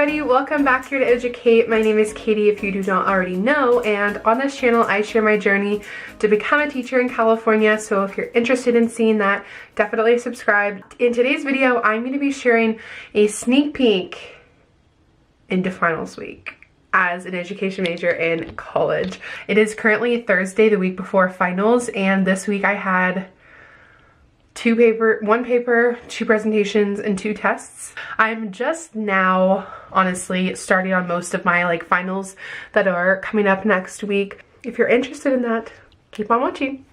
everybody, welcome back here to Educate. My name is Katie if you do not already know, and on this channel I share my journey to become a teacher in California, so if you're interested in seeing that, definitely subscribe. In today's video I'm going to be sharing a sneak peek into finals week as an education major in college. It is currently Thursday, the week before finals, and this week I had one paper, 2 presentations, and 2 tests. I'm just now, honestly, starting on most of my finals that are coming up next week. If you're interested in that, keep on watching.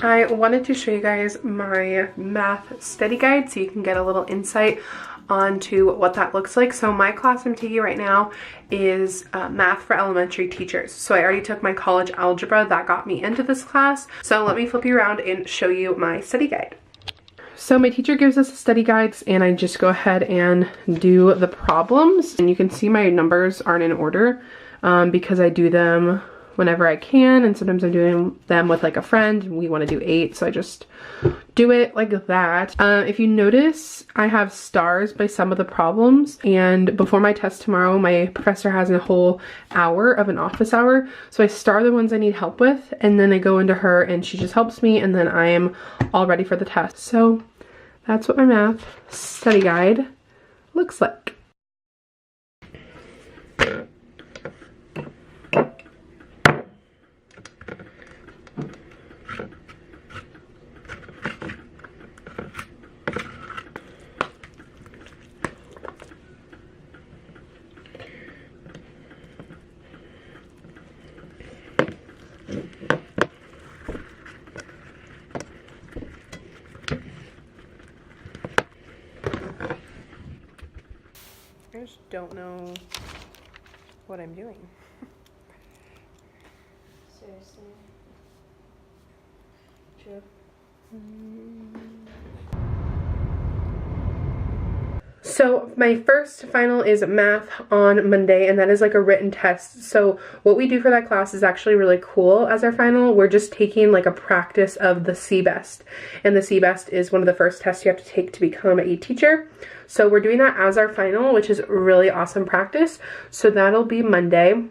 I wanted to show you guys my math study guide so you can get a little insight onto what that looks like. So my class I'm taking right now is math for elementary teachers. So I already took my college algebra that got me into this class. So let me flip you around and show you my study guide. So my teacher gives us study guides and I just go ahead and do the problems. And you can see my numbers aren't in order because I do them whenever I can, and sometimes I'm doing them with a friend and we want to do 8, so I just do it like that. If you notice, I have stars by some of the problems, and before my test tomorrow my professor has a whole hour of an office hour, so I star the ones I need help with and then I go into her and she just helps me, and then I am all ready for the test. So that's what my math study guide looks like. I just don't know what I'm doing. Seriously? True. So my first final is math on Monday, and that is a written test. So what we do for that class is actually really cool as our final. We're just taking a practice of the CBEST, and the CBEST is one of the first tests you have to take to become a teacher. So we're doing that as our final, which is really awesome practice. So that'll be Monday.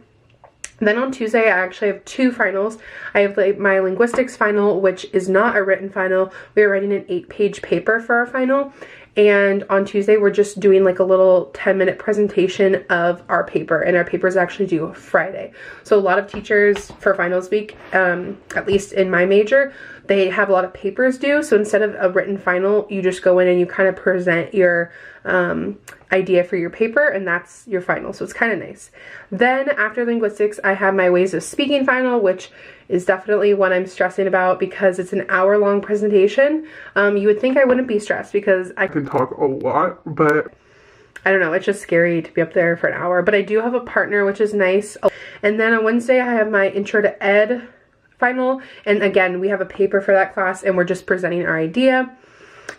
Then on Tuesday, I actually have 2 finals. I have my linguistics final, which is not a written final. We are writing an 8-page paper for our final. And on Tuesday, we're just doing a little 10-minute presentation of our paper. And our paper is actually due Friday. So a lot of teachers for finals week, at least in my major, they have a lot of papers due. So instead of a written final, you just go in and you kind of present your idea for your paper, and that's your final. So it's kind of nice. Then after linguistics, I have my ways of speaking final, which is definitely one I'm stressing about because it's an hour-long presentation. You would think I wouldn't be stressed because I can talk a lot, but I don't know, it's just scary to be up there for an hour. But I do have a partner, which is nice. And then on Wednesday, I have my intro to ed final, and again, we have a paper for that class and we're just presenting our idea.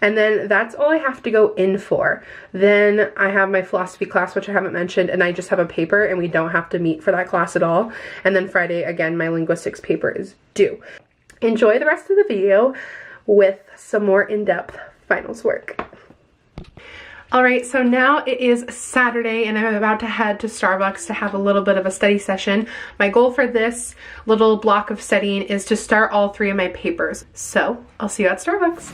And then that's all I have to go in for. Then I have my philosophy class, which I haven't mentioned, and I just have a paper and we don't have to meet for that class at all. And then Friday, again, my linguistics paper is due. Enjoy the rest of the video with some more in-depth finals work. Alright, so now it is Saturday and I'm about to head to Starbucks to have a little bit of a study session. My goal for this little block of studying is to start all 3 of my papers. So, I'll see you at Starbucks.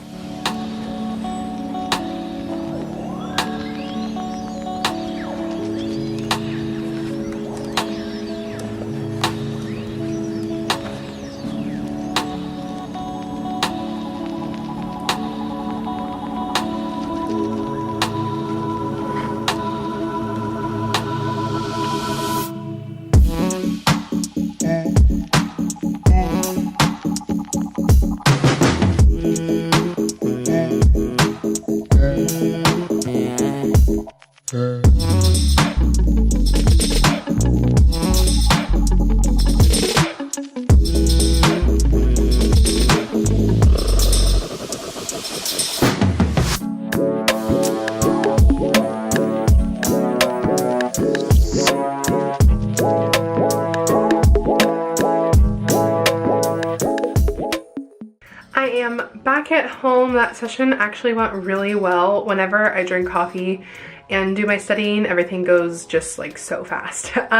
am back at home. That session actually went really well. Whenever I drink coffee and do my studying, everything goes just like so fast. But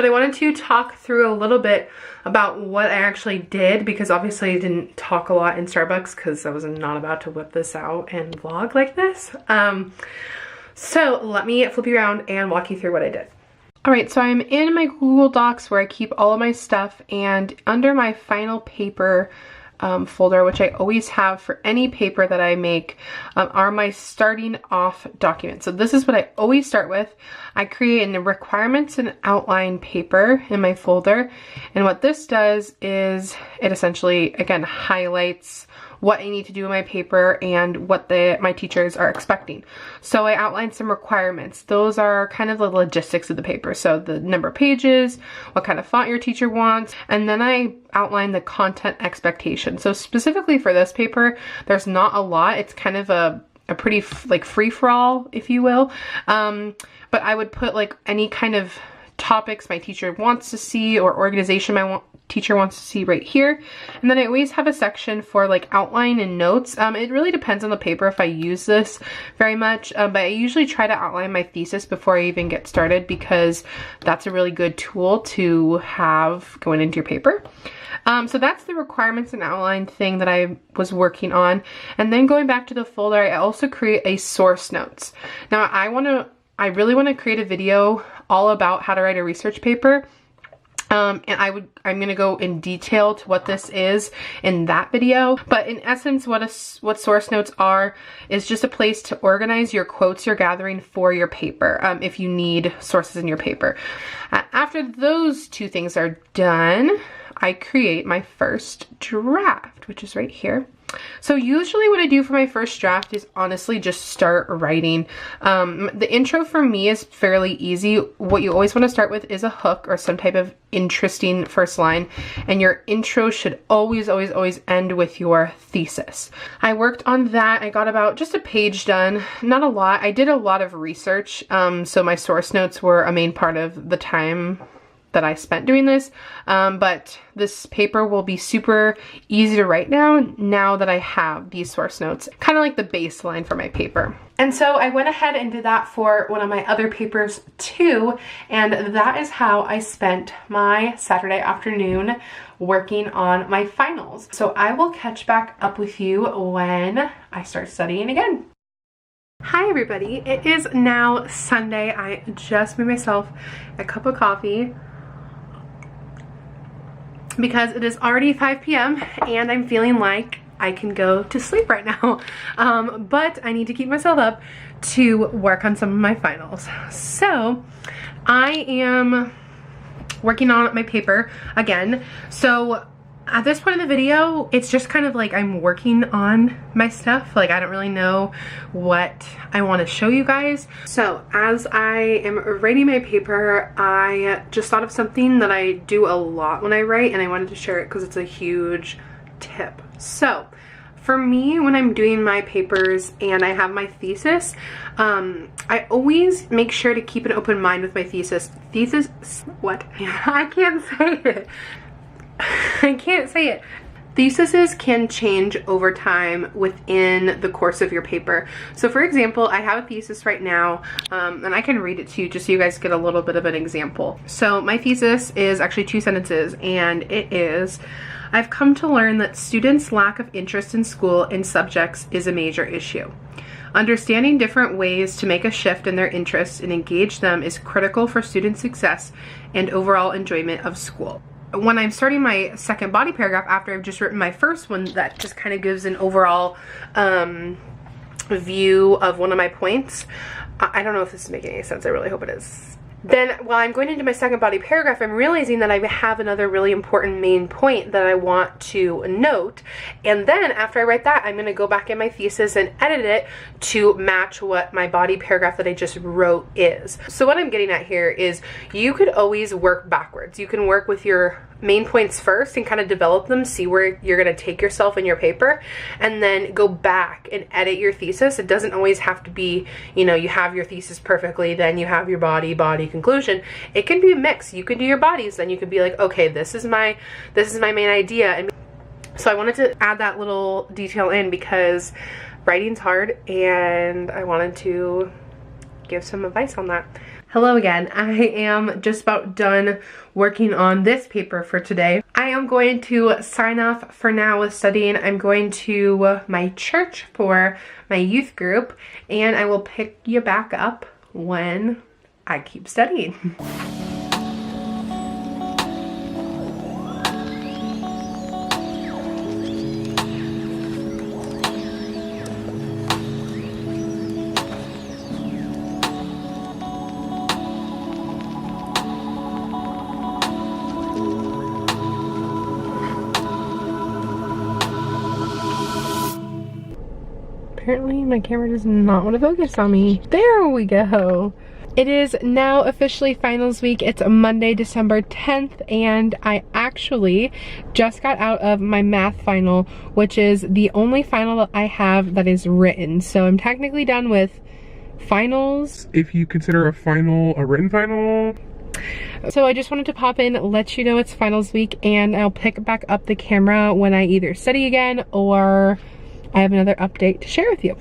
I wanted to talk through a little bit about what I actually did, because obviously I didn't talk a lot in Starbucks because I was not about to whip this out and vlog like this. So let me flip you around and walk you through what I did. Alright, so I'm in my Google Docs where I keep all of my stuff, and under my final paper folder, which I always have for any paper that I make, are my starting off documents. So this is what I always start with. I create a requirements and outline paper in my folder, and what this does is it essentially, again, highlights what I need to do in my paper and what my teachers are expecting. So I outlined some requirements. Those are kind of the logistics of the paper. So the number of pages, what kind of font your teacher wants, and then I outlined the content expectation. So specifically for this paper, there's not a lot. It's kind of a pretty like free-for-all, if you will. But I would put like any kind of topics my teacher wants to see or organization my teacher wants to see right here. And then I always have a section for like outline and notes. It really depends on the paper if I use this very much, but I usually try to outline my thesis before I even get started, because that's a really good tool to have going into your paper. So that's the requirements and outline thing that I was working on. And then going back to the folder, I also create a source notes. Now I really want to create a video all about how to write a research paper. And I'm gonna go in detail to what this is in that video. But in essence, what source notes are is just a place to organize your quotes you're gathering for your paper, if you need sources in your paper. After those two things are done, I create my first draft, which is right here. So usually what I do for my first draft is honestly just start writing. The intro for me is fairly easy. What you always want to start with is a hook or some type of interesting first line, and your intro should always end with your thesis. I worked on that. I got about just a page done, not a lot. I did a lot of research, so my source notes were a main part of the time that I spent doing this, but this paper will be super easy to write now that I have these source notes, kind of like the baseline for my paper. And so I went ahead and did that for one of my other papers too, and that is how I spent my Saturday afternoon working on my finals. So I will catch back up with you when I start studying again. Hi everybody, it is now Sunday. I just made myself a cup of coffee because it is already 5 p.m. and I'm feeling like I can go to sleep right now. But I need to keep myself up to work on some of my finals. So I am working on my paper again. So at this point in the video, it's just kind of like I'm working on my stuff. Like I don't really know what I want to show you guys. So as I am writing my paper, I just thought of something that I do a lot when I write, and I wanted to share it because it's a huge tip. So for me, when I'm doing my papers and I have my thesis, I always make sure to keep an open mind with my thesis. What? I can't say it. I can't say it. Theses can change over time within the course of your paper. So for example, I have a thesis right now, and I can read it to you just so you guys get a little bit of an example. So my thesis is actually 2 sentences, and it is, I've come to learn that students' lack of interest in school and subjects is a major issue. Understanding different ways to make a shift in their interests and engage them is critical for student success and overall enjoyment of school. When I'm starting my second body paragraph after I've just written my first one, that just kind of gives an overall view of one of my points. I don't know if this is making any sense. I really hope it is. Then while I'm going into my second body paragraph, I'm realizing that I have another really important main point that I want to note. And then after I write that, I'm going to go back in my thesis and edit it to match what my body paragraph that I just wrote is. So what I'm getting at here is you could always work backwards. You can work with your main points first and kind of develop them, see where you're going to take yourself in your paper, and then go back and edit your thesis. It doesn't always have to be, you know, you have your thesis perfectly, then you have your body conclusion. It can be a mix. You can do your bodies, then you could be like, okay, this is my main idea, So I wanted to add that little detail in because writing's hard and I wanted to give some advice on that. Hello again. I am just about done working on this paper for today. I am going to sign off for now with studying. I'm going to my church for my youth group, and I will pick you back up when I keep studying. Apparently my camera does not want to focus on me. There we go. It is now officially finals week. It's Monday, December 10th, and I actually just got out of my math final, which is the only final that I have that is written. So I'm technically done with finals. If you consider a final a written final. So I just wanted to pop in, let you know it's finals week, and I'll pick back up the camera when I either study again or I have another update to share with you.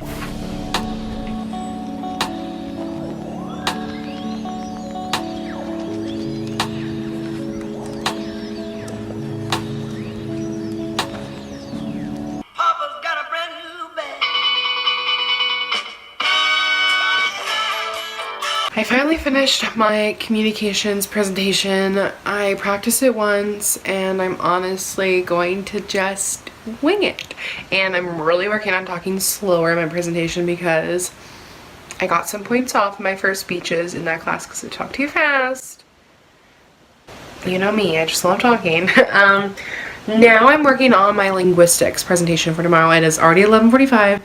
I finally finished my communications presentation. I practiced it once and I'm honestly going to just wing it. And I'm really working on talking slower in my presentation because I got some points off my first speeches in that class because I talk too fast. You know me, I just love talking. Now I'm working on my linguistics presentation for tomorrow. It is already 11:45.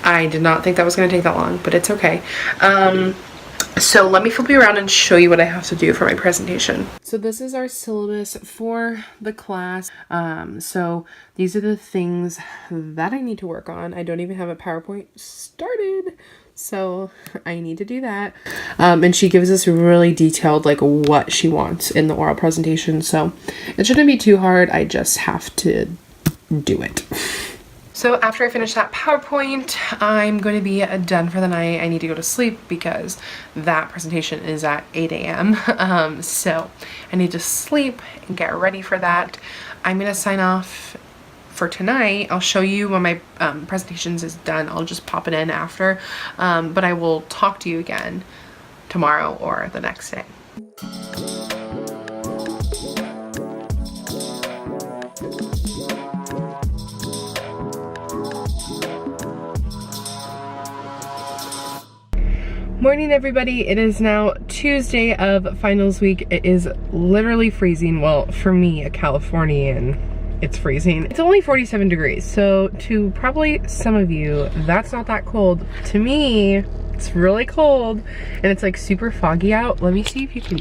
I did not think that was going to take that long, but it's okay. So let me flip you around and show you what I have to do for my presentation. So this is our syllabus for the class. So these are the things that I need to work on. I don't even have a PowerPoint started, so I need to do that. And she gives us really detailed like what she wants in the oral presentation. So it shouldn't be too hard. I just have to do it. So after I finish that PowerPoint, I'm going to be done for the night. I need to go to sleep because that presentation is at 8 a.m. So I need to sleep and get ready for that. I'm going to sign off for tonight. I'll show you when my presentations is done. I'll just pop it in after. But I will talk to you again tomorrow or the next day. Morning everybody, it is now Tuesday of finals week. It is literally freezing. Well, for me, a Californian, it's freezing. It's only 47 degrees, so to probably some of you, that's not that cold. To me, it's really cold, and it's like super foggy out. Let me see if you can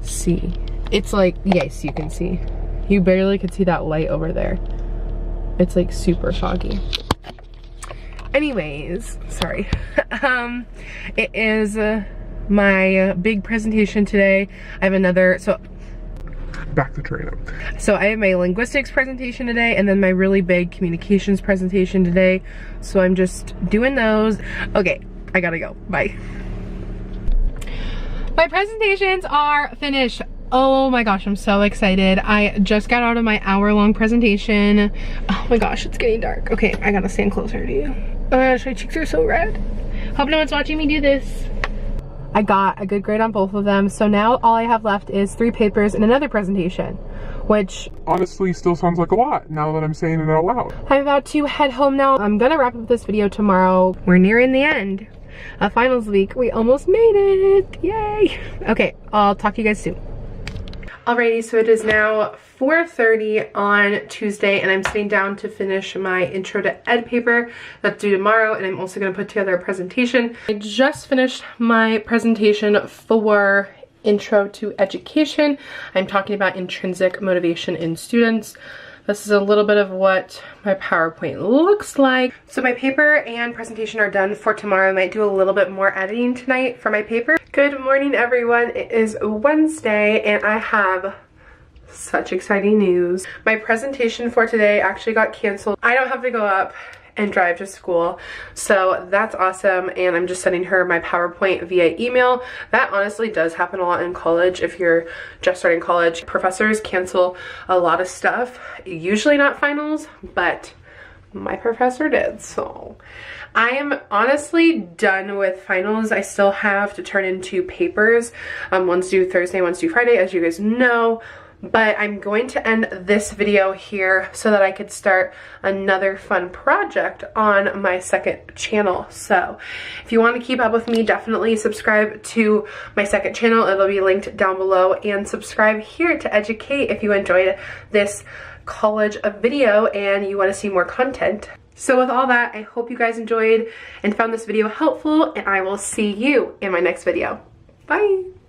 see. It's like, yes, you can see. You barely could see that light over there. It's like super foggy. Anyways, sorry. It is my big presentation today. I have another, Back the train up. So I have my linguistics presentation today and then my really big communications presentation today. So I'm just doing those. Okay, I gotta go. Bye. My presentations are finished. Oh my gosh, I'm so excited. I just got out of my hour-long presentation. Oh my gosh, it's getting dark. Okay, I gotta stand closer to you. Oh my gosh, my cheeks are so red. Hope no one's watching me do this. I got a good grade on both of them, so now all I have left is 3 papers and another presentation, which honestly still sounds like a lot now that I'm saying it out loud. I'm about to head home now. I'm gonna wrap up this video tomorrow. We're nearing the end of finals week. We almost made it, yay. Okay, I'll talk to you guys soon. Alrighty, so it is now 4:30 on Tuesday and I'm sitting down to finish my intro to ed paper that's due tomorrow, and I'm also going to put together a presentation. I just finished my presentation for intro to education. I'm talking about intrinsic motivation in students. This is a little bit of what my PowerPoint looks like. So my paper and presentation are done for tomorrow. I might do a little bit more editing tonight for my paper. Good morning, everyone. It is Wednesday and I have Such exciting news. My presentation for today actually got canceled. I don't have to go up and drive to school, so that's awesome. And I'm just sending her my PowerPoint via email. That honestly does happen a lot in college. If you're just starting college, professors cancel a lot of stuff, usually not finals, but my professor did. So I am honestly done with finals. I still have to turn into papers. One's due Thursday, one's due Friday, as you guys know. But I'm going to end this video here so that I could start another fun project on my second channel. So if you want to keep up with me, definitely subscribe to my second channel. It'll be linked down below, and subscribe here to educate if you enjoyed this college video and you want to see more content. So with all that, I hope you guys enjoyed and found this video helpful, and I will see you in my next video. Bye!